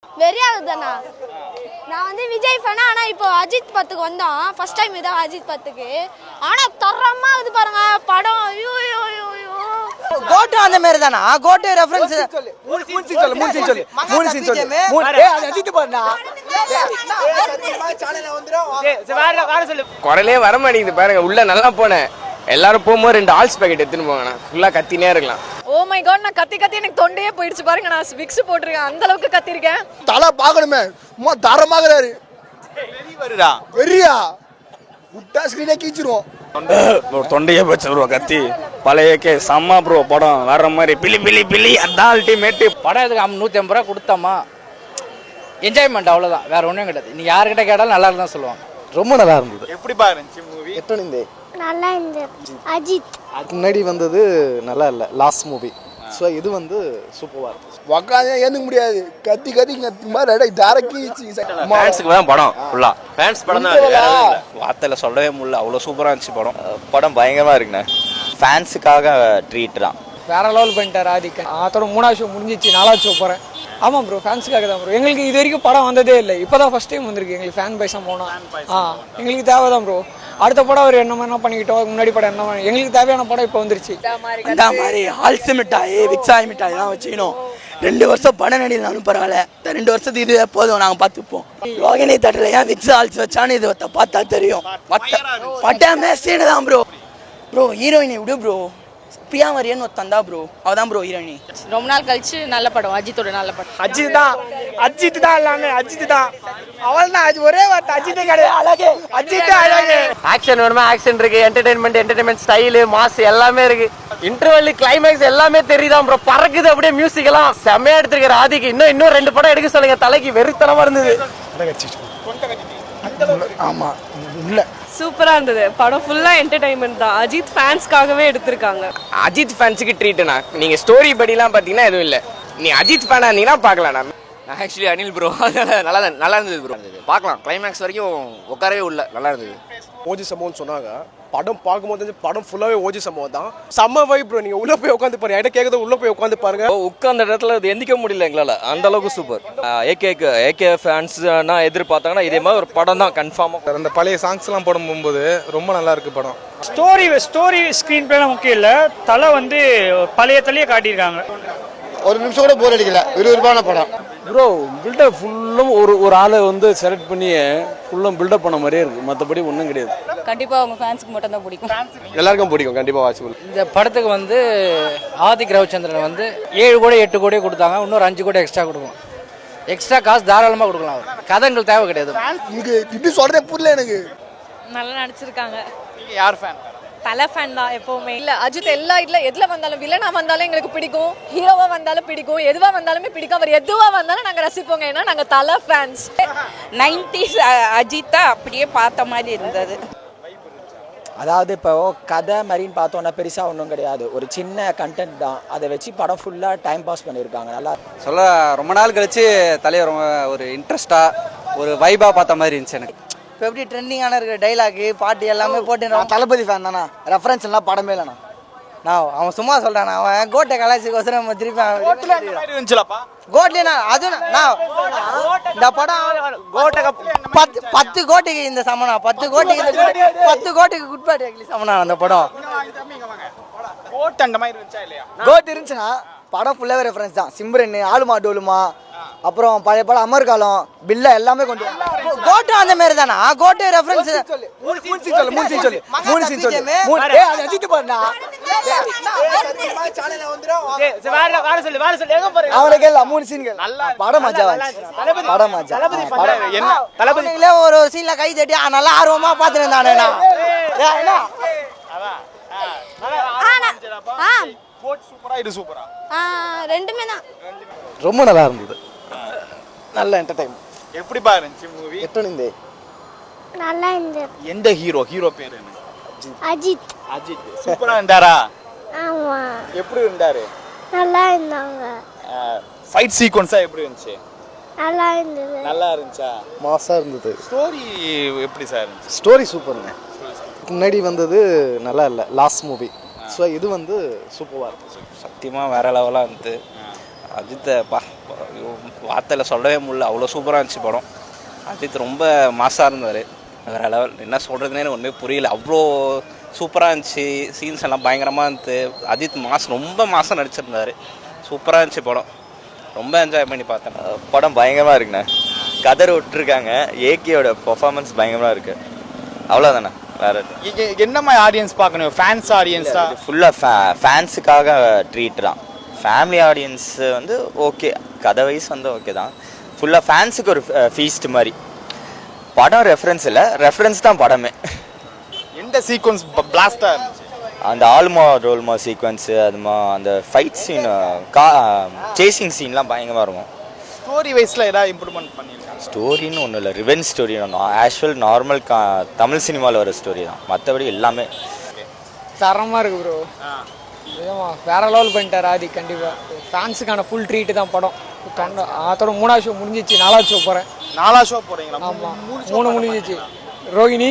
Very ஆகுதுண்ணா. நான் வந்து விஜய் ஃபேனா. ஆனால் இப்போ அஜித் பத்துக்கு வந்தோம். ஃபர்ஸ்ட் டைம் இதான் அஜித் பத்துக்கு. ஆனால் தரமாக இது பாருங்க படம். ஐயோ ஐயோ ஐயோ கோட்டு அந்த மாதிரி தானா? கோட்டு ரெஃபரன்ஸ் குரலே வர மாட்டேங்குது பாருங்க. உள்ள நல்லா போனேன். எல்லாரும் போகும்போது 2 ஆல்ஸ் பேக்கெட் எடுத்துன்னு போங்க. ஃபுல்லா கத்தினே இருக்கலாம். ஓ மை காட், நான் கத்தி எனக்கு தொண்டையே போயிடுச்சு பாருங்க. நான் விக்ஸ் போட்டிருக்கேன், அந்த அளவுக்கு கத்திருக்கேன். தலை பார்க்கணுமே, சும்மா தரமாகறாரு. வெறியா வெறியா விட்டா ஸ்கிரீனே கீச்சிருவோம். தொண்டையே போச்சு ப்ரோ கத்தி. பழையக்கே செம்ம ப்ரோ படம். வேற மாதிரி பிலி பிலி பிலி அந்த அல்டிமேட் படம். இதுக்கு 150 ரூபா கொடுத்தோமா, என்ஜாய்மெண்ட் அவ்வளோதான், வேற ஒன்றும் கிடையாது. நீ யாருக்கிட்ட கேட்டாலும் நல்லா இருந்தா சொல்லுவாங்க. ரொம்ப நல்லா இருந்தது. எப்படி பாருங்க மூவி? எட்டனிந்தே நல்லா இருந்தது. அஜித் அதுக்கு முன்னாடி வந்தது நல்லா இல்லை, லாஸ்ட் மூவி. ஸோ இது வந்து சூப்பராக இருக்கு. உக்காந்தே ஏந்துக்க முடியாது, கத்தி கத்தி கத்தி மாதிரி ஃபேன்ஸ்க்கு தான் படம். ஃபுல்லா ஃபேன்ஸ் படம் தான். வார்த்தையில சொல்லவே முடியல, அவ்வளோ சூப்பராக இருந்துச்சு படம். படம் பயங்கரமாக இருக்குண்ணே. ஃபேன்ஸுக்காக ட்ரீட் தான். வேற லெவல் பண்ணிட்டார் ஆதிக்க. அதோட 3வது ஷோ முடிஞ்சிச்சு, 4வது ஷோ போகிறேன். ஆமாம் ப்ரோ, ஃபேன்ஸுக்காக தான் ப்ரோ. எங்களுக்கு இது வரைக்கும் படம் வந்ததே இல்லை, இப்போ தான் ஃபஸ்ட் டைம் வந்திருக்கு. எங்களுக்கு ஃபேன் பைஸாக போனோம். எங்களுக்கு தேவை தான் ப்ரோ. அடுத்த படம் அவர் என்ன பண்ணிக்கிட்டோம், முன்னாடி படம் என்ன எங்களுக்கு தேவையான படம் இப்போ வந்துருச்சு. அந்த மாதிரி ஆல்சு மிட்டாய் விக்ஸாய் மிட்டாய் தான் வச்சுக்கணும். 2 வருஷம் படம் நடிகளாலும் பரவாயில்ல, 2 வருஷத்துக்கு இதுவே போதும், நாங்கள் பார்த்துப்போம். ரோகிணி தட்டில் ஏன் விக்ஸ் ஆல்ஸ் வச்சான்னு இது பார்த்தா தெரியும். பட்டமே சீனு தான் ப்ரோ. ப்ரோ ஹீரோயினி விடு ப்ரோ. பிரியா மரியன் ஒருத்தந்தா ப்ரோ, அவதான் ப்ரோ ஹீரோயினி. ரொம்ப நாள் கழிச்சு நல்ல படம், அஜித்தோட நல்ல படம். அஜித் தான் எல்லாமே, அஜித் தான். அவள் தான் ஒரே வார்த்தை, அஜித் கிடையாது. அழகு அஜித் அழகு. ஆக்ஷன் வேணுமா ஆக்ஷன் இருக்கு, என்டர்டைன்மெண்ட் ஸ்டைலு மாஸ் எல்லாமே இருக்கு. இன்டர்வெல் கிளைமேக்ஸ் எல்லாமே தெரியுதான் ப்ரோ. பறக்குது அப்படியே, மியூசிக் எல்லாம் செம்மையா எடுத்துருக்காரு ஆதிக்கு. இன்னும் 2 படம் எடுக்க சொல்லுங்க, தலைக்கு வெறித்தனமா இருந்தது. ஆமா இல்லை, சூப்பரா இருந்தது படம். ஃபுல்லா என்டர்டைன்மெண்ட் தான். அஜித் ஃபேன்ஸ்க்காகவே எடுத்திருக்காங்க. அஜித் ஃபேன்ஸுக்கு ட்ரீட்டுண்ணா. நீங்க ஸ்டோரி படிலாம் பார்த்தீங்கன்னா எதுவும் இல்லை. நீ அஜித் ஃபேனா இருந்தீங்கன்னா பார்க்கலாம். ஆக்சுவலி அனில் ப்ரோ நல்லா இருந்தது ப்ரோ. பார்க்கலாம், கிளைமேக்ஸ் வரைக்கும் உட்காரவே உள்ள நல்லா இருந்தது. ஓஜி சம்பவம் சொன்னாங்க. படம் பார்க்கும்போது படம் ஃபுல்லாவே ஓஜி சம்பவம் தான். செம்ம வைப் ப்ரோ. நீங்க உள்ள போய் உட்காந்து பாருங்க, என்கிட்ட கேட்கறது உள்ள போய் உட்காந்து பாருங்க. உட்கார்ந்த இடத்துல அது எந்திக்க முடியல எங்களால், அந்த அளவுக்கு சூப்பர். ஏகே ஃபேன்ஸ்னா எதிர்பார்த்தாங்கன்னா இதே மாதிரி ஒரு படம் தான் கன்ஃபார்மாக. அந்த பழைய சாங்ஸ்லாம் போடும்போது ரொம்ப நல்லா இருக்கு படம். ஸ்டோரி ஸ்க்ரீன் பிளே முக்கியம் இல்லை, தலை வந்து பழைய தலையை காட்டியிருக்காங்க. ஒரு நிமிஷம் கூட போர் அடிக்கல, விறுவிறுப்பான படம் ப்ரோ. பில்டப் ஃபுல்லும் ஒரு ஆளை வந்து செலக்ட் பண்ணி ஃபுல்லும் பில்டப் பண்ண மாதிரியே இருக்குது, மற்றபடி ஒன்றும் கிடையாது. கண்டிப்பா உங்க ஃபேன்ஸ்க்கு மட்டும் தான் பிடிக்கும். எல்லாருக்கும் பிடிக்கும், கண்டிப்பாக வாட்சபிள். இந்த படத்துக்கு வந்து ஆதிக் ரவிச்சந்திரன் வந்து 7 கோடி 8 கோடி கொடுத்தாங்க. இன்னொரு 5 கோடி எக்ஸ்ட்ரா கொடுக்கும். எக்ஸ்ட்ரா காசு தாராளமாக கொடுக்கலாம். கதைகள் தேவை கிடையாது. இங்கே இப்படி சொல்கிறதே புரியல எனக்கு. நல்லா நடிச்சிருக்காங்க. யார் ஃபேன்? தலை ஃபேன் தான் எப்பவுமே. இல்ல அஜித் எல்லா எதுல வந்தாலும், வில்லனா வந்தாலும் எங்களுக்கு பிடிக்கும், ஹீரோவா வந்தாலும் பிடிக்கும், எதுவா வந்தாலுமே பிடிக்கும். அவர் எதுவா வந்தாலும் நாங்க ரசிப்போங்க, ஏன்னா நாங்க தலை ஃபேன்ஸ். 90s அஜித்தா அப்படியே பார்த்த மாதிரி இருந்தது. அதாவது இப்போ கதை மாதிரின்னு பார்த்தோன்னா பெருசாக ஒன்றும் கிடையாது, ஒரு சின்ன கண்டென்ட் தான். அதை வச்சு படம் ஃபுல்லாக டைம் பாஸ் பண்ணியிருக்காங்க. நல்லா சொல்ல ரொம்ப நாள் கழிச்சு தலையை ரொம்ப ஒரு இன்ட்ரெஸ்டாக ஒரு வைபாக பார்த்த மாதிரி இருந்துச்சு எனக்கு. இப்போ எப்படி ட்ரெண்டிங்கான இருக்கிற டைலாக்கு பாட்டு எல்லாமே போட்டு. தளபதி ஃபேன் தானே, ரெஃபரன்ஸ் எல்லாம் படமே இல்லைண்ணா. நான் அவன் சும்மா சொல்கிறான், அவன் கோட்டை கலாச்சிக்கோசரம் திருப்பி கோட்லேண்ணா. அதுவும் இந்த படம் கோட்டை 10 கோட்டைக்கு இந்த சமனா, 10 கோட்டைக்கு குட்பாட்டி சமனா அந்த படம். கோட் இருந்துச்சுன்னா படம் ஃபுல்லாகவே ரெஃபரன்ஸ் தான். சிம்ரன், ஆளுமா டோலுமா, அப்புறம் பழைய படம் அமர்காலம், பில்லா எல்லாமே கொண்டு கோட்டு அந்த மாதிரி தானா? கோட்டு ரெஃபரன்ஸ் அவனுக்கு எல்லாம் 3 சீன்கள் படம் மஜா. படம் மஜா. ஒரு சீன்ல கை தட்டி நல்லா ஆர்வமா பார்த்துட்டு இருந்தானே. ரெண்டுமே தான் ரொம்ப நல்லா இருந்தது. நல்ல என்டர்டைன்மெண்ட். எப்படி பாருங்க மூவி? எட்டனிந்தே நல்லா இருந்தது. எந்த ஹீரோ பேர் என்ன? அஜித். அஜித் சூப்பரா இருந்தாரா? ஆமா. எப்படி இருந்தாரு? நல்லா இருந்தாங்க. ஃபைட் சீக்வென்ஸா எப்படி இருந்துச்சு? நல்லா இருந்தது. நல்லா இருந்துச்சா? மாசா இருந்தது. ஸ்டோரி எப்படி சார் இருந்துச்சு? ஸ்டோரி சூப்பருங்க. முன்னாடி வந்தது நல்லா இல்லை, லாஸ்ட் மூவி. ஸோ இது வந்து சூப்பராக இருக்குது. சத்தியமாக வேற லெவலாக இருந்தது. அஜித்தை வார்த்தையில் சொல்லவே முடியல, அவ்வளோ சூப்பராக இருந்துச்சு படம். அஜித் ரொம்ப மாசாக இருந்தார், வேறு லெவல். என்ன சொல்கிறதுனே எனக்கு ஒன்றுமே புரியல, அவ்வளோ சூப்பராக இருந்துச்சு. சீன்ஸ் எல்லாம் பயங்கரமாக இருந்துச்சு. அஜித் ரொம்ப மாதம் நடிச்சிருந்தார், சூப்பராக இருந்துச்சு படம். ரொம்ப என்ஜாய் பண்ணி பார்த்தேன். படம் பயங்கரமாக இருக்குண்ணே, கதர் விட்டுருக்காங்க. ஏகேயோட பெர்ஃபார்மன்ஸ் பயங்கரமாக இருக்குது, அவ்வளோதாண்ணே. வேறு என்ன மாதிரி ஆடியன்ஸ் பார்க்கணும்? ஃபேன்ஸ் ஆடியன்ஸா? ஃபுல்லாக ஃபேன்ஸுக்காக ட்ரீட் தான். ஃபேமிலி ஆடியன்ஸ் வந்து ஓகே, கதை வைஸ் வந்து ஓகே தான். ஃபுல்லாக ஃபேன்ஸுக்கு ஒரு ஃபீஸ்ட் மாதிரி. படம் ரெஃபரன்ஸ் இல்லை, ரெஃபரன்ஸ் தான் படமே. எந்த சீக்வன்ஸ் பிளாஸ்டாக இருந்துச்சு? அந்த ஆல்மா ரோல்மா சீக்வன்ஸு, அதுமா அந்த ஃபைட் சீன், சேசிங் சீன்லாம் பயங்கரமாக இருக்கும். ஸ்டோரி வைஸில் ஏதாவது இம்ப்ரூவ்மெண்ட் பண்ணியிருக்காங்க? ஸ்டோரின்னு ஒன்றும் இல்லை, revenge story actual normal Tamil சினிமாவில் வர ஸ்டோரி தான். மற்றபடி எல்லாமே தரமாக இருக்குது ப்ரோ. நிஜமா வேற லெவல் பண்ணிட்டார் ஆதி. கண்டிப்பாக ஃபேன்ஸுக்கான ஃபுல் ட்ரீட்டு தான் படம். அதோட 3வது ஷோ முடிஞ்சிச்சு, 4வது ஷோ போகிறேன். 4வது ஷோ போகிறீங்களா? ஆமாம், 3 முடிஞ்சிச்சு. ரோஹிணி,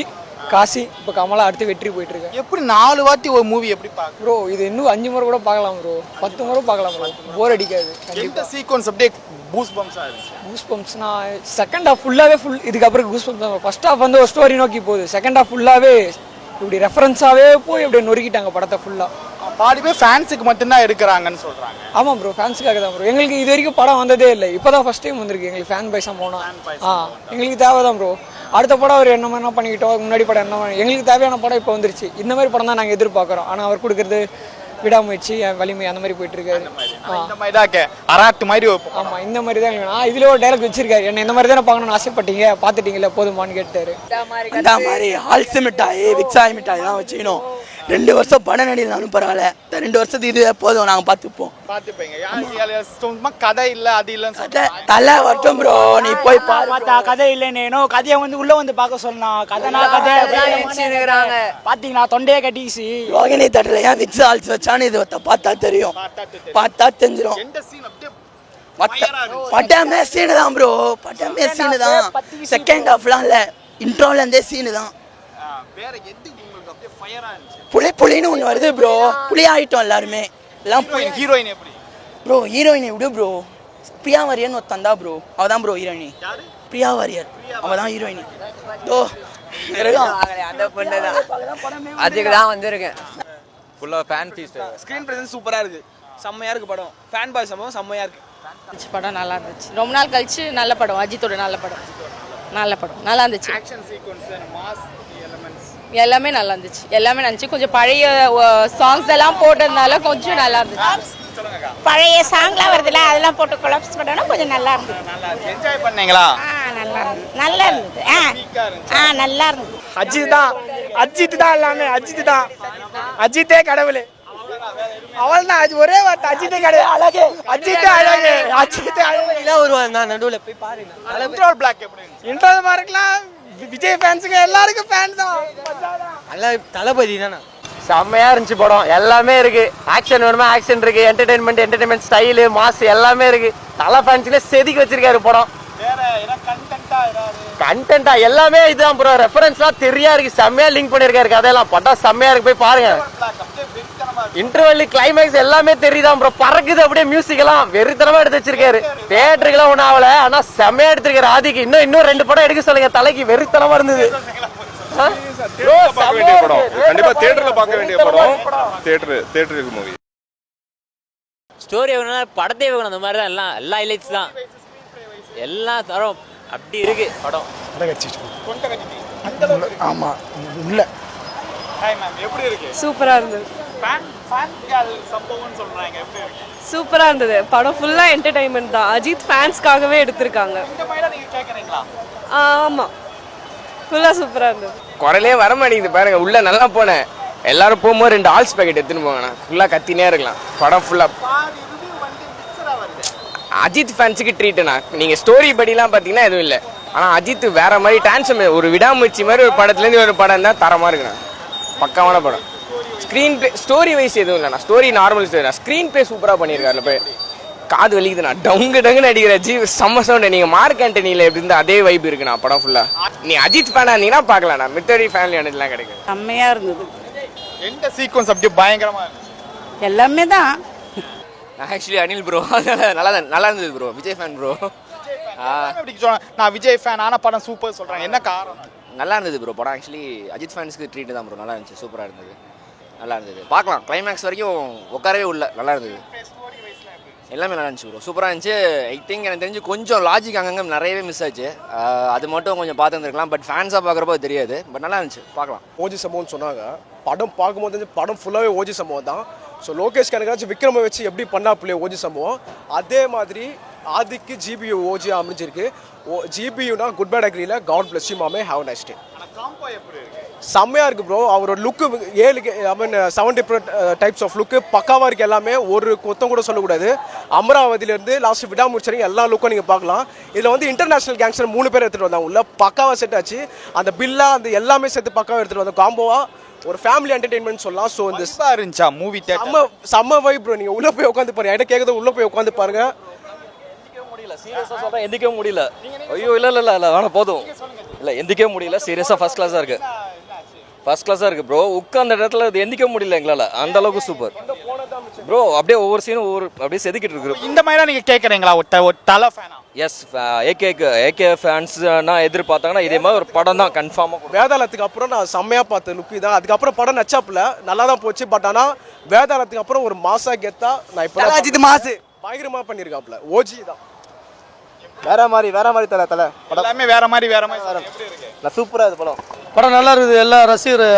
காசி, இப்போ கமலா, அடுத்து வெற்றி போயிட்டுருக்கேன். எப்படி 4 வாட்டி ஒரு மூவி எப்படி பார்க்க ப்ரோ? இது இன்னும் 5 முறை கூட பார்க்கலாம் ப்ரோ, 10 முறை பார்க்கலாம் ப்ரோ, போர் அடிக்காது. எந்த சீக்வன்ஸ் அப்படியே பூஸ் பம்ப்ஸாக இருந்துச்சு? கூஸ் பம்ப்ஸ்னா செகண்ட் ஹாஃப் ஃபுல்லாகவே இதுக்கப்புறம் கூஸ் பம்ப்ஸ் தான். ஃபர்ஸ்ட் ஹாஃப் வந்து ஒரு ஸ்டோரி நோக்கி போகுது, செகண்ட் ஹாஃப் ஃபுல்லாகவே இப்படி ரெஃபரன்ஸாகவே போய் இப்படி நொறுக்கிட்டாங்க படத்தை ஃபுல்லாக. பாதி பேர் ஃபேன்ஸுக்கு மட்டும்தான் எடுக்கிறாங்கன்னு சொல்கிறாங்க. ஆமாம் ப்ரோ, ஃபேன்ஸுக்காக தான் ப்ரோ. எங்களுக்கு இது வரைக்கும் படம் வந்ததே இல்லை, இப்போ தான் ஃபஸ்ட் டைம் வந்திருக்கு எங்களுக்கு ஃபேன் பைஸாக போனால். எங்களுக்கு தேவை தான் ப்ரோ. அடுத்த படம் அவர் என்ன பண்ணிக்கிட்டோம், முன்னாடி படம் என்ன, எங்களுக்கு தேவையான படம் இப்போ வந்துருச்சு. இந்த மாதிரி படம் தான் நாங்கள் எதிர்பார்க்குறோம். ஆனால் அவர் கொடுக்குறது விடாமுயற்சி, வலிமை, அந்த மாதிரி போயிட்டு இருக்காரு. இந்த மாதிரி தான் அராட்டு மாதிரி. ஆமாம், இந்த மாதிரி தான் வேணும். இதில் ஒரு டைலாக் வச்சிருக்காரு, என்ன இந்த மாதிரி தானே பார்க்கணும்னு ஆசைப்பட்டீங்க, பார்த்துட்டீங்களா, போதுமான்னு கேட்டாரு. அந்த மாதிரி ஆல்ச மிட்டாய், விக்ஸாய் மிட்டாய் தான் வச்சுக்கணும். 2 வருஷம் படம் நடிகளாலும் பரவாயில்ல, 2 வருஷத்துக்கு இதுவே போதும், நாங்கள் பார்த்துப்போம். சும்மா கதை இல்லை அது இல்லைன்னு தலை வரட்டும் ப்ரோ, நீ போய் பார்த்தா கதை இல்லைன்னு கதையை வந்து உள்ள வந்து பார்க்க சொல்லலாம். கதைனா கதை பார்த்தீங்களா, தொண்டையே கட்டிச்சு. ரோகிணி தட்டில் ஏன் விக்ஸ் ஆல்ஸ் வச்சான்னு இது பார்த்தா தெரியும், பார்த்தா தெரிஞ்சிடும். பட்டமே சீனு தான் ப்ரோ, பட்டமே சீனு தான். செகண்ட் ஹாஃப்லாம் இல்லை, இன்ட்ரோலேருந்தே சீனு தான். புலின்னு ஒன்று வருது ப்ரோ, புலி ஆகிட்டோம் எல்லாருமே. எல்லாம் ஹீரோயின் எப்படி ப்ரோ? ஹீரோயினை விடு ப்ரோ, பிரியா வாரியர்னு ஒருத்தந்தா ப்ரோ, அவள் தான் ப்ரோ ஹீரோயினி. பிரியா வாரியர், அவள் தான் ஹீரோயினி. அந்த பொண்ணு தான், அதுக்கு தான் வந்திருக்கேன். ஃபுல்லாக ஃபேன் ஃபீஸ்ட். ஸ்க்ரீன் ப்ரெசன்ஸ் சூப்பராக இருக்குது, செம்மையாக இருக்குது படம். ஃபேன் பாய் சம்பவம் செம்மையாக இருக்குது. படம் நல்லா இருந்துச்சு, ரொம்ப நாள் கழிச்சு நல்ல படம், அஜித்தோட நல்ல படம், நல்ல படம், நல்லா இருந்துச்சு. ஆக்ஷன் சீக்வன்ஸ், மாஸ் எலிமெண்ட்ஸ் எல்லாமே நல்லா இருந்துச்சு, எல்லாமே நினச்சி. கொஞ்சம் பழைய சாங்ஸ் எல்லாம் போட்டதுனால கொஞ்சம் நல்லா இருந்துச்சு. பழைய சாங்லாம் வருதுல்ல, அதெல்லாம் போட்டு கொலாப்ஸ் பண்ணோன்னா கொஞ்சம் நல்லா இருந்தது. என்ஜாய் பண்ணீங்களா? நல்லா இருந்தது, நல்லா இருந்தது. நல்லா இருந்தது. அஜித் தான் எல்லாமே, அஜித் தான், அஜித்தே கடவுள். அவள் தான் ஒரே வார்த்தை, அஜித்தே கடவுள். அழகு அஜித்தே, அழகு அஜித்தே, அழகு வருவாங்க. நான் நடுவில் போய் பாருங்க. இன்ட்ரோல் பிளாக் எப்படி இன்ட்ரோல் மார்க்கலாம். விஜய் ஃபேன்ஸுக்கு எல்லாருக்கும் ஃபேன் தான், தளபதி தானே. செம்மையா இருந்துச்சு படம், எல்லாமே இருக்கு. ஆக்ஷன் வேணுமா ஆக்ஷன் இருக்கு, என்டர்டைன்மெண்ட் ஸ்டைலு, மாஸ் எல்லாமே இருக்கு. தலை ஃபேன்ஸ்ல செதுக்கி வச்சிருக்காரு படம். கண்டென்ட்டா எல்லாமே இதுதான் ப்ரோ, ரெஃபரன்ஸ்லாம் தெரியா இருக்கு, செம்மையா லிங்க் பண்ணிருக்காரு கதையெல்லாம். படம் செம்மையா இருக்கு, போய் பாருங்க. இன்டர்வெல் கிளைமேக்ஸ் எல்லாமே தெரியுதான் ப்ரோ, பறக்குது அப்படியே. மியூசிக் எல்லாம் வெறித்தனமா எடுத்து வச்சிருக்காரு. தியேட்டருக்குலாம் ஒன்றும் ஆகல, ஆனா செம்மையா எடுத்திருக்காரு ஆதிக்கு. இன்னும் 2 படம் எடுக்க சொல்லுங்க, தலைக்கு வெறித்தனமா இருந்தது. கண்டிப்பா தியேட்டர்ல பார்க்க வேண்டிய படம். தியேட்டருக்கு மூவி. ஸ்டோரி படத்தை அந்த மாதிரி தான், எல்லா ஹைலைட்ஸ் தான், எல்லாம் தரோம். அப்படி இருக்கு படம். ஆமாம் இல்லை. எப்படி இருக்கு? சூப்பரா இருந்தது, சம்பவம்னு சொல்றாங்க, எப்படி இருக்கு? சூப்பரா இருந்தது. படம் ஃபுல்லா என்டர்டைன்மெண்ட் தான், அஜித் ஃபேன்ஸ்க்காகவே எடுத்திருக்காங்க. இந்த மாதிரி நீங்க கேக்குறீங்களா? ஆமா, ஃபுல்லா சூப்பரா இருந்தது. குரலே வர மாட்டேங்குது பாருங்க. உள்ள நல்லா போனேன், எல்லாரும் போகும்போது 2 ஆல்ஸ் பேக்கெட் எடுத்துன்னு போங்கண்ணா, ஃபுல்லாக கத்தினே இருக்கலாம். படம் ஃபுல்லாக அஜித் ஃபேன்ஸுக்கு ட்ரீட்டுண்ணா. நீங்கள் ஸ்டோரி படிலாம் பார்த்தீங்கன்னா எதுவும் இல்லை, ஆனால் அஜித் வேற மாதிரி டான்ஸ், ஒரு விடாமுயற்சி மாதிரி ஒரு படத்துலேருந்து ஒரு படம் தான் தரமாக இருக்குண்ணா. பக்காவான படம். ஸ்க்ரீன் பிளே ஸ்டோரி வைஸ் எதுவும் இல்லைண்ணா, ஸ்டோரி நார்மல் ஸ்டோரி தான். ஸ்க்ரீன் பிளே சூப்பராக பண்ணியிருக்காருல. போய் காது வலிக்குதுண்ணா, டங்குன்னு அடிக்கிற செம்ம சவுண்டு. நீங்கள் மார்க் ஆண்டனியில் எப்படி இருந்தால் அதே வைப் இருக்குண்ணா படம் ஃபுல்லாக. நீ அஜித் ஃபேனாக இருந்தீங்கன்னா பார்க்கலாண்ணா, மித்தடி ஃபேமிலி ஆனதுலாம் கிடைக்கும். செம்மையா இருந்தது. எந்த சீக்வன்ஸ் அப்படியே பயங்கரமா இருந்துச்சு? எல்லாமே தான் ஆக்சுவலி அனில் ப்ரோ நல்லா இருந்தது ப்ரோ. Vijay fan bro. நான் விஜய் ஃபேன் ஆனால் படம் சூப்பர் சொல்கிறேன். என்ன காரணம்? நல்லா இருந்தது ப்ரோ படம். ஆக்சுவலி அஜித் ஃபேன்ஸ்க்கு ட்ரீட் தான் ப்ரோ. நல்லா இருந்துச்சு, சூப்பராக இருந்தது, நல்லா இருந்தது. பார்க்கலாம், கிளைமேக்ஸ் வரைக்கும் உட்காரவே உள்ள நல்லா இருந்தது. எல்லாமே நல்லா இருந்துச்சு ப்ரோ, சூப்பராக இருந்துச்சு. ஐ திங்க் எனக்கு தெரிஞ்சு கொஞ்சம் லாஜிக் அங்கங்கே நிறையவே மிஸ் ஆச்சு. அது மட்டும் கொஞ்சம் பார்த்துருந்துருக்கலாம். பட் ஃபேன்ஸாக பார்க்குறப்போ தெரியாது. பட் நல்லா இருந்துச்சு, பார்க்கலாம். ஓஜி சம்பவம்னு சொன்னாங்க. படம் பார்க்கும்போது தெரிஞ்சு படம் ஃபுல்லாகவே ஓஜி சம்பவம் தான். ஸோ லோகேஷ் கனகராஜ் விக்ரமை வச்சு எப்படி பண்ணாப்புலையே ஓஜி சம்பவம், அதே மாதிரி ஆதிக்கு ஜிபியு ஓஜி அமைஞ்சிருக்கு. ஜிபியுனா குட் பேட் அக்ரியில் காட் பிளஸ் யூ மாமே, ஹேவ் நைஸ் டே. செம்மையாக இருக்குது ப்ரோ. அவரோட லுக்கு 70 டைப்ஸ் ஆஃப் லுக்கு பக்காவாக இருக்குது. எல்லாமே ஒரு கொத்தம் கூட சொல்லக்கூடாது. அமராவதியிலேருந்து லாஸ்ட் விடாமுடிச்சு எல்லா லுக்கும் நீங்கள் பார்க்கலாம். இதில் வந்து இன்டர்நேஷனல் கேங்ஸ்டர் 3 பேர் எடுத்துகிட்டு வந்தாங்க. உள்ள பக்காவாக செட் ஆச்சு. அந்த பில்லா அந்த எல்லாமே சேர்த்து பக்காவாக எடுத்துகிட்டு வந்தோம். காம்போவாக ஒரு ஃபேமிலி என்டர்டெயின்மெண்ட் சொல்லலாம். ஸோ இந்த இருந்துச்சா மூவி செம்ம வைப் ப்ரோ. நீங்கள் உள்ளே போய் உட்காந்து பாருங்க. என்கிட்ட கேட்குறது உள்ளே போய் உட்காந்து பாருங்க. சீரியஸாக சொல்கிறேன், எந்திக்கவே முடியல. ஐயோ இல்லை வேணாம் போதும். இல்லை எந்திக்கவே முடியல. சீரியஸாக ஃபர்ஸ்ட் கிளாஸாக இருக்குது ப்ரோ. உட்காந்த இடத்துல அது எந்திக்க முடியல எங்களால். அந்த அளவுக்கு சூப்பர் ப்ரோ. அப்படியே ஒவ்வொரு சீனும் அப்படியே செதுக்கிட்டு இருக்கு. இந்த மாதிரி நீங்கள் கேட்குறீங்களா ஒரு தலை ஃபேனா? எஸ், ஏகே ஃபேன்ஸ்னா எதிர்பார்த்தாங்கன்னா இதே மாதிரி ஒரு படம் தான் கன்ஃபார்மாக. வேதாளத்துக்கு அப்புறம் நான் செம்மையாக பார்த்த லுக்கு தான். அதுக்கப்புறம் படம் நச்சாப்புல நல்லா தான் போச்சு. பட் ஆனால் வேதாளத்துக்கு அப்புறம் ஒரு மாசா கெத்தா நான் இப்போ மாசு பயங்கரமாக பண்ணியிருக்காப்புல. ஓஜி தான் வேற மாதிரி தலை எல்லாமே வேற மாதிரி சூப்பராக இது படம் நல்லா இருக்குது. எல்லா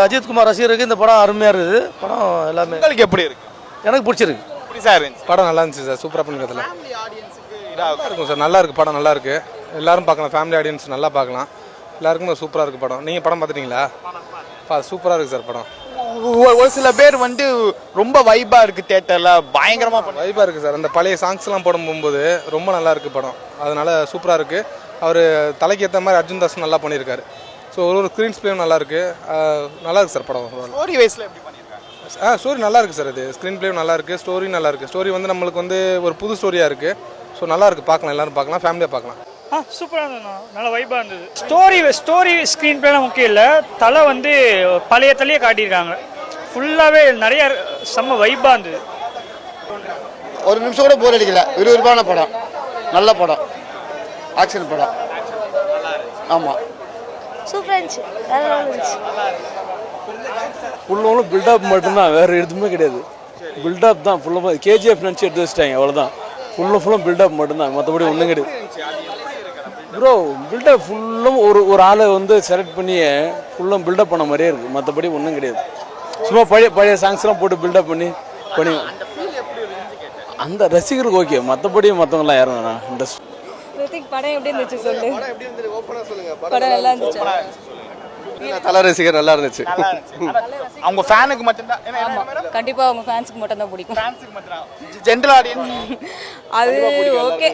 அஜித் குமார் ரசிகருக்கு இந்த படம் அருமையாக இருக்குது. படம் எல்லாமே உங்களுக்கு எப்படி இருக்கு? எனக்கு பிடிச்சிருக்கு. படம் நல்லா இருந்துச்சு சார். சூப்பராக பண்ணிக்கிறதுல இருக்கும் சார். நல்லா இருக்கு படம், நல்லா இருக்கு. எல்லாரும் பார்க்கலாம். ஃபேமிலி ஆடியன்ஸ் நல்லா பார்க்கலாம். எல்லாருக்குமே சூப்பராக இருக்கு படம். நீங்கள் படம் பார்த்துட்டீங்களா? சூப்பராக இருக்கு சார் படம். ஒரு சில பேர் வந்து ரொம்ப வைபா இருக்கு தியேட்டர்ல, பயங்கரமா வைபா இருக்கு சார். அந்த பழைய சாங்ஸ்லாம் போடும்போது ரொம்ப நல்லா இருக்கு படம். அதனால சூப்பராக இருக்கு. அவர் தலைக்கு ஏற்ற மாதிரி அர்ஜுன் தாஸ் நல்லா பண்ணியிருக்காரு. ஸோ ஒரு ஸ்க்ரீன் பிளேயும் நல்லா இருக்கு. நல்லா இருக்கு சார் படம். ஸ்டோரி வைஸ்ல எப்படி பண்ணியிருக்காங்க? ஸ்டோரி நல்லா இருக்கு சார். இது ஸ்க்ரீன் பிளேயும் நல்லா இருக்கு, ஸ்டோரி நல்லா இருக்கு. ஸ்டோரி வந்து நம்மளுக்கு வந்து ஒரு புது ஸ்டோரியா இருக்கு. ஸோ நல்லா இருக்கு, பார்க்கலாம், எல்லாரும் பார்க்கலாம், ஃபேமிலியாக பார்க்கலாம். சூப்பராக இருந்ததுண்ணா, நல்ல வைப்பாக இருந்தது. ஸ்டோரி ஸ்க்ரீன் பிளேலாம் முக்கியம் இல்லை. தலை வந்து பழைய தலையே காட்டியிருக்காங்க. ஃபுல்லாகவே நிறைய செம்ம வைப்பாக இருந்தது. ஒரு நிமிஷம் கூட போர் அடிக்கல. விறுவிறுப்பான படம், நல்ல படம், ஆக்ஷன் படம். ஆமாம், சூப்பராக இருந்துச்சு, நல்லா இருந்துச்சு. ஃபுல்லும் பில்டப் மட்டும்தான், வேறு எதுவுமே கிடையாது. பில்டப் தான் ஃபுல்லாக. கேஜிஎஃப் நினச்சி எடுத்து வச்சிட்டாங்க, அவ்வளோதான். ஃபுல்லும் பில்டப் மட்டும்தான், மற்றபடி ஒன்றும் கிடையாது ப்ரோ. பில்டப் ஃபுல்லும் ஒரு ஆளை வந்து செலக்ட் பண்ணி ஃபுல்லும் பில்டப் பண்ண மாதிரியே இருக்குது, மற்றபடி ஒன்றும் கிடையாது. சும்மா பழைய சாங்ஸ்லாம் போட்டு பில்டப் பண்ணி அந்த ரசிகருக்கு ஓகே, மற்றபடி மற்றவங்களாம் யாரும் வேணாம். இன்ட்ரெஸ்ட் படம் எப்படி இருந்துச்சு சொல்லு. படம் நல்லா இருந்துச்சு. தலை ரசிகர் நல்லா இருந்துச்சு. அவங்க ஃபேனுக்கு மட்டும்தான். கண்டிப்பா அவங்க ஃபேன்ஸ்க்கு மட்டும் தான் பிடிக்கும். ஜென்ரல் ஆடியன்ஸ் அது ஓகே,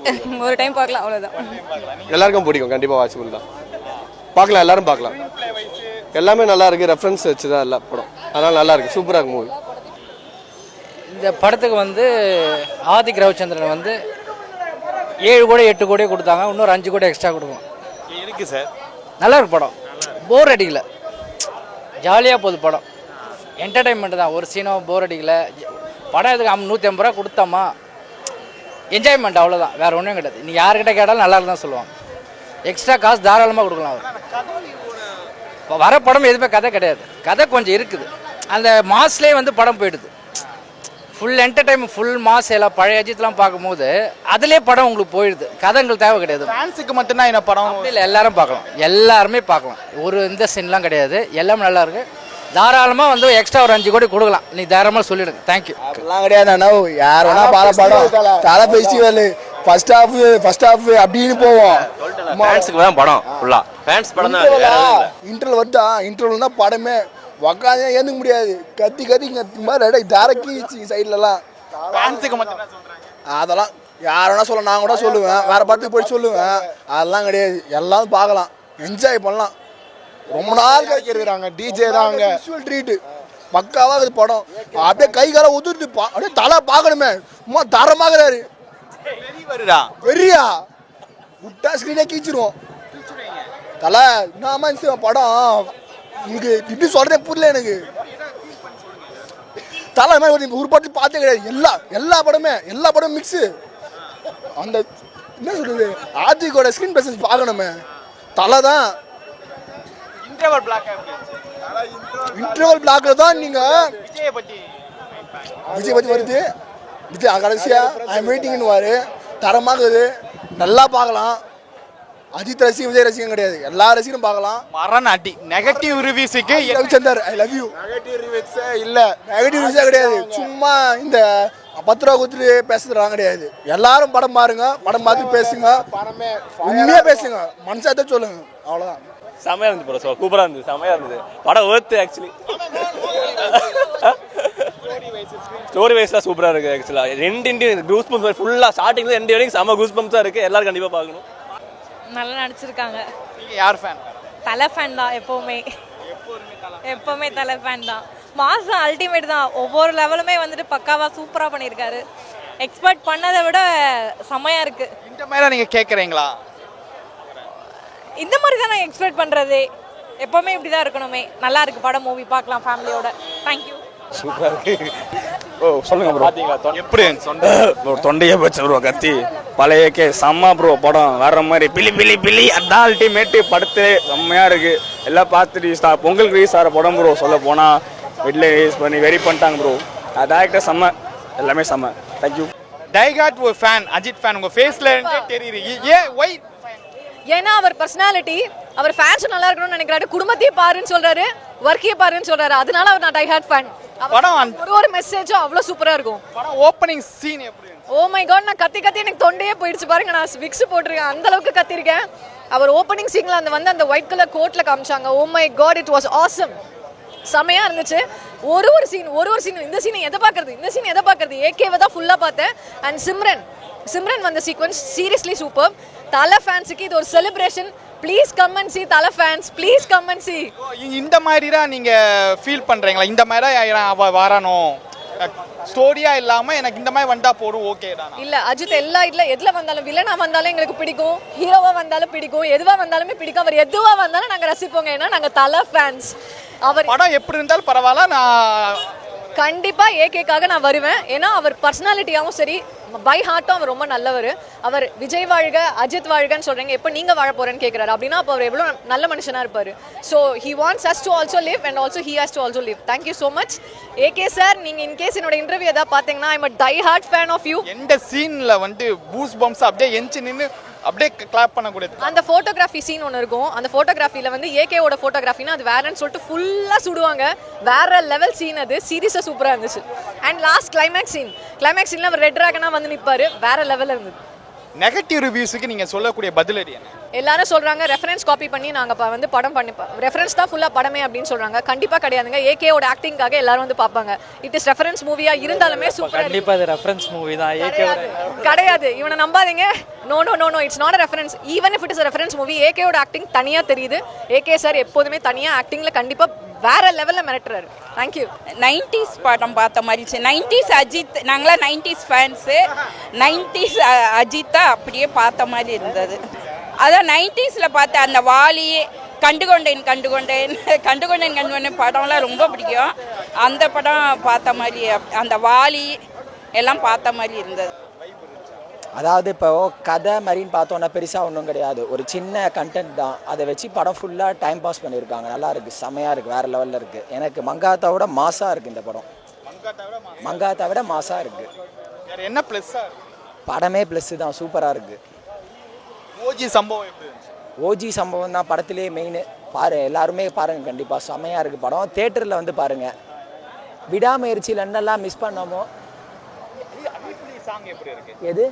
ஒரு டைம் பார்க்கலாம், அவ்வளவுதான். எல்லாருக்கும் பிடிக்கும், கண்டிப்பாக வாட்சபிள் தான். பார்க்கலாம், எல்லாரும் பார்க்கலாம். எல்லாமே நல்லா இருக்கு. ரெஃபரன்ஸ் வச்சு தான் எல்லா படம். அதனால நல்லா இருக்கு, சூப்பராக இருக்கு மூவி. இந்த படத்துக்கு வந்து ஆதிக் ரவிச்சந்திரன் வந்து 7 கோடி 8 கோடி கொடுத்தாங்க. இன்னொரு 5 கோடி எக்ஸ்ட்ரா கொடுக்கும். இருக்கு சார். நல்லா இருக்கு படம். போர் அடிக்கல, ஜாலியாக போகுது படம். என்டர்டைன்மெண்ட் தான், ஒரு சீனும் போர் அடிக்கல. படம் எதுக்கு 150 ரூபா கொடுத்தோமா, என்ஜாய்மெண்ட், அவ்வளோதான், வேறு ஒன்றும் கிடையாது. நீங்கள் யார்கிட்ட கேட்டாலும் நல்லா தான் சொல்லுவாங்க. எக்ஸ்ட்ரா காசு தாராளமாக கொடுக்கலாம். அவர் வர படம் எதுவுமே கதை கிடையாது. கதை கொஞ்சம் இருக்குது. அந்த மாஸ்லேயே வந்து படம் போயிடுது. ஃபுல் என்டர்டைன்மெண்ட், ஃபுல் மாஸ் எல்லாம் பழைய அஜித்லாம் பார்க்கும்போது அதிலே படம் உங்களுக்கு போயிடுது. கதைங்கள் தேவை கிடையாது. ஃபேன்ஸுக்கு மட்டும்தான் என்ன படம் இல்லை, எல்லாரும் பார்க்கலாம், எல்லாருமே பார்க்கலாம். ஒரு இந்த சீன்லாம் கிடையாது, எல்லாமே நல்லா இருக்கு. தாராளமாக வந்து எக்ஸ்ட்ரா ஒரு 5 கோடி கொடுக்கலாம். நீ தாராளமாக சொல்லிடுங்க. தேங்க்யூ. அதெல்லாம் கிடையாது அண்ணா. யார் வேணா படம் தலை ஃபெஸ்டிவல் ஃபர்ஸ்ட் ஹாஃப் அப்படின்னு போவோம். ஃபேன்ஸுக்கு தான் படம் ஃபுல்லாக. ஃபேன்ஸ் படம் தான். இன்டர்வல் வந்தா, இன்டர்வல் தான் படமே. உக்காந்து ஏந்துக்க முடியாது. கத்தி மாதிரி டேரக்ட் சைட்லலாம் ஃபேன்ஸுக்கு மட்டும் சொல்றாங்க. அதெல்லாம் யார் வேணா சொல்ல, நான் கூட சொல்லுவேன், வேற படத்துக்கு போய் சொல்லுவேன். அதெல்லாம் கிடையாது, எல்லாம் பார்க்கலாம், என்ஜாய் பண்ணலாம். ரொம்ப நாள் இருக்கிறாங்க. டிஜே தான் அங்கே விஷுவல் ட்ரீட்டு பக்காவாக இது படம். அப்படியே கை கால உதிர்ந்து அப்படியே தலை பார்க்கணுமே, சும்மா தரமாகறாரு. வெறியா விட்டா ஸ்க்ரீனே கீச்சிருவோம். தலை என்ன படம் எனக்கு இப்படி சொல்றதே புரியல எனக்கு. தலை மாதிரி ஒரு படத்தை பார்த்தே கிடையாது. எல்லா படமும் மிக்ஸு. அந்த என்ன சொல்றது, ஆதிக்கோட ஸ்க்ரீன் பிரசன்ஸ் பார்க்கணுமே. தலை தான் இன்டர்வல் பிளாக்ல தான் நீங்க விஜயை பத்தி விஜய் வருது. விஜய் கடைசியா ஐ மீட்டிங்னு வாரு தரமாகுது, நல்லா பார்க்கலாம். அஜித் ரசிகன் விஜய் ரசிகன் கிடையாது, எல்லா ரசிகனும் பார்க்கலாம். மரண அடி. நெகட்டிவ் ரிவ்யூஸுக்கு Ravichandar I love you. Negative ரிவ்யூஸே கிடையாது, சும்மா இந்த 10 ரூபா கொடுத்துட்டு பேசுறாங்க கிடையாது. எல்லாரும் படம் பாருங்க, படம் பார்த்து பேசுங்க, உண்மையா பேசுங்க, மனசாத்த சொல்லுங்க, அவ்வளவுதான். செமையா இருந்துச்சு ப்ரோ, சூப்பரா இருந்தது, செமையா இருந்தது படம். ஒர்த்து ஆக்சுவலி ஸ்டோரி வைஸ்லாம் சூப்பரா இருக்கு. ஆக்சுவலா ரெண்டு கூஸ் பம்ப்ஸ் ஃபுல்லா ஸ்டார்டிங்ல ரெண்டு வரைக்கும் செம கூஸ் பம்ப்ஸா இருக்கு. எல்லாரும் கண்டிப்பா பார்க்கணும். நல்லா நடிச்சிருக்காங்க. நீங்க யார் ஃபேன்? தலை ஃபேன் தான் எப்பவுமே தலை ஃபேன் தான். மாஸ் அல்டிமேட் தான். ஒவ்வொரு லெவலுமே வந்துட்டு பக்காவா சூப்பரா பண்ணியிருக்காரு. எக்ஸ்பெக்ட் பண்ணதை விட செமையா இருக்கு. இந்த மாதிரி நீங்க கேக்குறீங்களா? இந்த மாதிரி தான் நான் எக்ஸ்பெக்ட் பண்றதே. எப்பவுமே இப்படி தான் இருக்கணுமே. நல்லா இருக்கு படம், மூவி பார்க்கலாம் ஃபேமிலியோட. தேங்க்யூ. சூப்பரா இருக்கு. ஓ சொல்லுங்க ப்ரோ. எப்படி ப்ரோ தொண்டையே போச்சு ப்ரோ, கத்தி பழைய செம்ம ப்ரோ. படம் வேற மாதிரி பிலி அதான் அல்டிமேட். படத்து செம்மையா இருக்கு. எல்லாம் பார்த்துட்டு பொங்கல் ரிலீஸ் ஆகிற படம் ப்ரோ. சொல்ல போனா வெளில ரிலீஸ் பண்ணி வெரி பண்ணிட்டாங்க ப்ரோ. டேரக்டர் செம்ம, எல்லாமே செம்ம. தேங்க்யூ. டைகாட் ஒரு ஃபேன், அஜித் ஃபேன் உங்க ஃபேஸ்ல இருந்தே தெரியுது. ஏன் ஒய்? ஏன்னா அவர் பர்சனாலிட்டி, அவர் ஃபேன்ஸ் நல்லா இருக்கணும்னு நினைக்கிறாரு. குடும்பத்தையே பாருன்னு சொல்றாரு, ஒர்க்கையே பாருன்னு சொல்றாரு. அதனால அவர் நான் டைஹார்ட் ஃபேன். படம் ஒரு மெசேஜும் அவ்வளோ சூப்பரா இருக்கும். படம் ஓப்பனிங் சீன் எப்படி? ஓ மை காட், நான் கத்தி எனக்கு தொண்டையே போயிடுச்சு பாருங்க. நான் விக்ஸ் போட்டிருக்கேன், அந்த அளவுக்கு கத்திருக்கேன். அவர் ஓப்பனிங் சீன்ல அந்த ஒயிட் கலர் கோட்ல காமிச்சாங்க. Oh my God, it was awesome. செமையா இருந்துச்சு. ஒரு சீன் இந்த சீனை எதை பார்க்கறது ஏகேவை தான் ஃபுல்லா பார்த்தேன். அண்ட் சிம்ரன் வந்த சீக்வன்ஸ் சீரியஸ்லி சூப்பர். தலை ஃபேன்ஸுக்கு இது ஒரு celebration. Please come and see தலை fans, please come and see. இந்த மாதிரி தான் நீங்க ஃபீல் பண்றீங்களா? இந்த மாதிரி அவ வரணும், ஸ்டோரியா இல்லாம எனக்கு இந்த மாதிரி வந்தா போடும் ஓகே தான். இல்ல அஜித் எதுல வந்தாலும், வில்லனா வந்தாலும் எங்களுக்கு பிடிக்கும், ஹீரோவா வந்தாலும் பிடிக்கும், எதுவா வந்தாலுமே பிடிக்கும். அவர் எதுவா வந்தாலும் நாங்க ரசிப்போங்க. ஏன்னா நாங்க தலை ஃபேன்ஸ். அவர் படம் எப்படி இருந்தாலும் பரவாயில்ல, நான் கண்டிப்பா ஏகேக்காக நான் வருவேன். ஏன்னா அவர் பர்சனாலிட்டியாவும் சரி, பை ஹார்ட்டும் அவர் ரொம்ப நல்லவர். அவர் விஜய் வாழ்க அஜித் வாழ்கன்னு சொல்றீங்க, எப்போ நீங்க வாழ போறேன்னு கேட்கிறாரு. அப்படின்னா அப்போ அவர் எவ்வளவு நல்ல மனுஷனா இருப்பாரு. So he wants us to also live and also he has to also live. Thank you so much AK sir. நீங்க இன்கேஸ் என்னோட இன்டர்வியூ ஏதாவது பார்த்தீங்கன்னா I am die hard fan of you. எந்த சீன்ல பூஸ் பம்ப்ஸ் அப்படியே எஞ்சி நின்று அப்படியே கிளாப் பண்ணக்கூடாது. அந்த போட்டோகிராஃபி சீன் ஒன்று இருக்கும். அந்த போட்டோகிராஃபில ஏகேவோட போட்டோகிராஃபினா அது வேறன்னு சொல்லிட்டு ஃபுல்லா சுடுவாங்க. வேற லெவல் சீன் அது. சீரியஸா சூப்பரா இருந்துச்சு. அண்ட் லாஸ்ட் கிளைமேக்ஸ் சீன்ல அவர் ரெட் டிராகனா நிப்பாரு. வேற லெவல்ல இருந்தது. நெகட்டிவ் ரிவ்யூஸ்க்கு நீங்க சொல்லக்கூடிய பதிலடி என்ன? எல்லாரும் சொல்றாங்க ரெஃபரன்ஸ் காப்பி பண்ணி நாங்க படம் பண்ணிப்போம், ரெஃபரன்ஸ் தான் ஃபுல்லா படமே அப்படின்னு சொல்றாங்க. கண்டிப்பா கிடையாதுங்க. ஏகேவோட ஆக்டிங்காக எல்லாரும் பார்ப்பாங்க. இட் இஸ் ரெஃபரன்ஸ் மூவியா இருந்தாலுமே சூப்பரா. கண்டிப்பா இது ரெஃபரன்ஸ் மூவி தான். கிடையாது, இவனை நம்பாதீங்க. No it's not a reference. even if it is a reference movie, ஏகேவோட ஆக்டிங் தனியா தெரியுது. ஏகே சார் எப்போதுமே தனியா ஆக்டிங்ல கண்டிப்பா வேற லெவல்ல மிரட்டுறாரு. தேங்க்யூ. 90s படம் பார்த்த மாதிரி இருந்துச்சு. 90s அஜித், நாங்களாம் 90s ஃபேன்ஸு. 90s அஜித்தா அப்படியே பார்த்த மாதிரி இருந்தது. அதான் 90ஸ்ல பார்த்த அந்த வாலி, கண்டுகொண்டேன் படம்லாம் ரொம்ப பிடிக்கும். அந்த படம் பார்த்த மாதிரி, அந்த வாலி எல்லாம் பார்த்த மாதிரி இருந்தது. அதாவது இப்போ கதை மாதிரின்னு பார்த்தோன்னா பெருசாக ஒன்றும் கிடையாது, ஒரு சின்ன கண்டென்ட் தான். அதை வச்சு படம் ஃபுல்லாக டைம் பாஸ் பண்ணியிருக்காங்க. நல்லா இருக்குது, செமையாக இருக்குது, வேறு லெவலில் இருக்குது. எனக்கு மங்காத்தா விட மாசாக இருக்குது இந்த படம். மங்காத்தா விட மாசாக இருக்குது. என்ன ப்ளஸ்? படமே ப்ளஸ்ஸு தான், சூப்பராக இருக்குது. ஓஜி சம்பவம் தான் படத்துலேயே மெயின். எல்லாருமே பாருங்கள், கண்டிப்பாக செமையாக இருக்குது படம். தேட்டரில் பாருங்கள். விடாமுயற்சியில் என்னெல்லாம் மிஸ் பண்ணாமோ. எது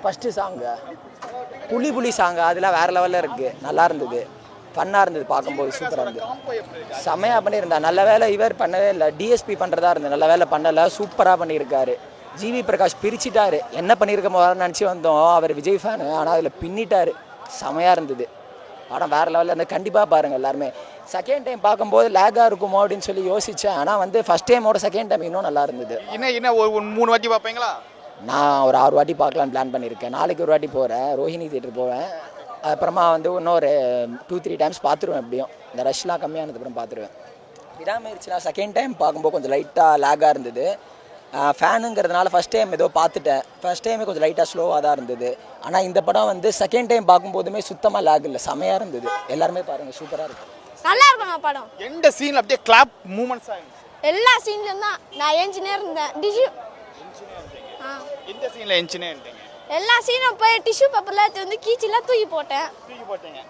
ஃபஸ்ட்டு சாங்கு புலி சாங்கு, அதெல்லாம் வேறு லெவலில் இருக்குது. நல்லா இருந்தது, ஃபன்னாக இருந்தது, பார்க்கும்போது சூப்பராக இருந்தது, செம்மையாக பண்ணியிருந்தா. நல்ல வேலை இவர் பண்ணவே இல்லை, டிஎஸ்பி பண்ணுறதா இருந்தது. நல்ல வேலை பண்ணலை, சூப்பராக பண்ணியிருக்காரு. ஜிவி பிரகாஷ் பிரிச்சுட்டாரு. என்ன பண்ணியிருக்க போதான்னு நினச்சி வந்தோம், அவர் விஜய் ஃபேனு, ஆனால் அதில் பின்னிட்டார். செமையாக இருந்தது படம், வேறு லெவலில் இருந்தது. கண்டிப்பாக பாருங்கள் எல்லாருமே. செகண்ட் டைம் பார்க்கும்போது லேகாக இருக்குமோ அப்படின்னு சொல்லி யோசித்தேன். ஆனால் ஃபஸ்ட் டைமோட செகண்ட் டைம் இன்னும் நல்லா இருந்தது. என்ன ஒரு 3 வாட்டி பார்ப்பீங்களா? நான் ஒரு 6 வாட்டி பார்க்கலான்னு பிளான் பண்ணியிருக்கேன். நாளைக்கு ஒரு வாட்டி போகிறேன், ரோஹிணி தியேட்டர் போவேன். அப்புறமா இன்னொரு 2-3 டைம்ஸ் பார்த்துருவேன். எப்படியும் இந்த ரஷ்லாம் கம்மியானதுக்கப்புறம் பார்த்துருவேன். விடாம செகண்ட் டைம் பார்க்கும்போது கொஞ்சம் லைட்டாக லேக்காக இருந்தது. ஃபேனுங்கிறதுனால ஃபஸ்ட் டைம் ஏதோ பார்த்துட்டேன். ஃபஸ்ட் டைமே கொஞ்சம் லைட்டாக ஸ்லோவாக தான் இருந்தது. ஆனால் இந்த படம் வந்து செகண்ட் டைம் பார்க்கும்போதுமே சுத்தமாக லேக் இல்லை, செமையாக இருந்தது. எல்லாருமே பாருங்கள், சூப்பராக இருக்குது. நல்லா இருக்கும் படம். எந்த சீன்ல அப்படியே கிளாப் மூமெண்ட்ஸ் ஆகும்? எல்லா சீன்லயும் தான். நான் என்ஜினியர் இருந்தேன். எந்த சீன்ல என்ஜினியர் இருந்தீங்க? எல்லா சீனும் போய் டிஷ்யூ பேப்பர்ல வந்து கீச்சிலாம் தூக்கி போட்டேன். தூக்கி போட்டீங்க.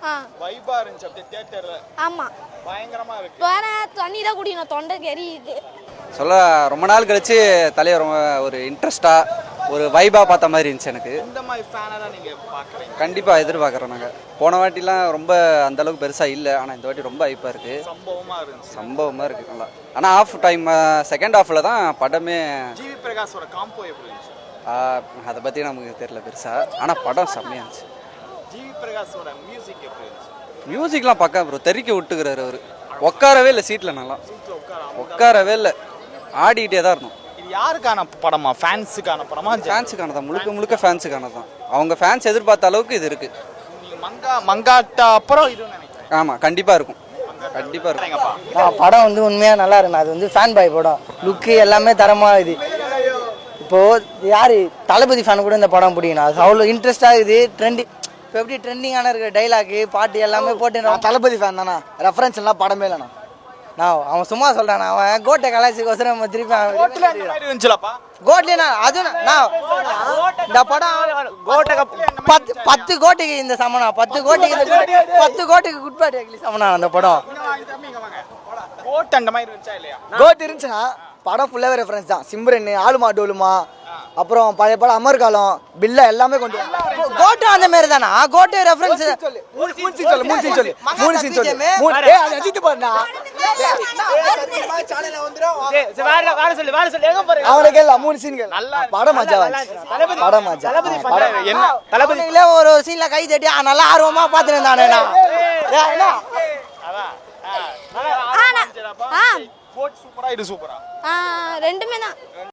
வைபா இருந்துச்சு அப்படியே தியேட்டர்ல. ஆமா, பயங்கரமா இருக்கு. வேற தண்ணி தான் குடிக்கணும், தொண்டை எரியுது. சொல்ல ரொம்ப நாள் கழிச்சு தலைவர் ஒரு இன்ட்ரெஸ்டாக ஒரு வைபாக பார்த்த மாதிரி இருந்துச்சு எனக்கு. இந்த மாதிரி ஃபேனாக தான் நீங்கள் பார்க்குறீங்க? கண்டிப்பாக எதிர்பார்க்குறோம் நாங்கள். போன வாட்டிலாம் ரொம்ப அந்தளவுக்கு பெருசாக இல்லை, ஆனால் இந்த வாட்டி ரொம்ப ஹைப்பாக இருக்குது. சம்பவமாக இருக்குது நல்லா. ஆனால் ஆஃப் டைம் செகண்ட் ஹாஃபில் தான் படமே. ஜிவி பிரகாஷோட காம்போ எப்படி இருந்துச்சு? அதை பற்றி நமக்கு தெரியல பெருசாக, ஆனால் படம் செம்மையாக இருந்துச்சு. ஜிவி பிரகாஷோட மியூசிக் எப்படி இருந்துச்சு? மியூசிக்லாம் பக்கா ப்ரோ, தெறிக்க விட்டுக்கிறாரு அவர். உட்காரவே இல்லை சீட்டில், நல்லா உட்காரவே இல்லை, ஆடிக்கிட்டே தான் இருந்தோம். இது யாருக்கான படமா? ஃபேன்ஸுக்கான படமா? ஃபேன்ஸுக்கான தான், முழுக்க முழுக்க ஃபேன்ஸுக்கான தான். அவங்க ஃபேன்ஸ் எதிர்பார்த்த அளவுக்கு இது இருக்குது. மங்காட்டா அப்புறம் இது நினைக்கிறேன். ஆமாம், கண்டிப்பாக இருக்கும், கண்டிப்பாக இருக்கும். படம் வந்து உண்மையாக நல்லா இருக்குண்ணா. அது வந்து ஃபேன் பாய் படம், லுக்கு எல்லாமே தரமாக இது. இப்போது யார் தளபதி ஃபேன் கூட இந்த படம் பிடிக்கணும். அது அவ்வளோ இன்ட்ரெஸ்டாக இருக்குது. இப்போ எப்படி ட்ரெண்டிங்கான இருக்கிற டைலாக்கு பாட்டு எல்லாமே போட்டு தளபதி ஃபேன் தானே. ரெஃபரன்ஸ் எல்லாம் படமே இல்லைண்ணா. அவன் சும்மா சொல்கிறான், அவன் கோட்டை கலாய்ச்சிக்கோசரம் திருப்பி கோட்லினா அது இந்த படம் கோட்டை 10 கோட்டிக்கு இந்த சமனா, 10 கோட்டிக்கு குட்பாட்டி சமனா அந்த படம். கோட் இருந்துச்சுன்னா படம் ஃபுல்லாகவே ரெஃபரன்ஸ் தான். சிம்ரன், ஆளுமா டோலுமா, அப்புறம் பழைய படம் அமர்காலம், பில்லா எல்லாமே கொண்டு கோட்டு அந்த மாதிரி தானா. கோட்டு ரெஃபரன்ஸ் அவனுக்கு எல்லாம் 3 சீன்கள் படம் மஜா. தளபதிகளே ஒரு சீன்ல கை தட்டி நல்லா ஆர்வமா பாத்துட்டு இருந்தானே. சூப்பரா இது சூப்பரா ரெண்டுமே தான்.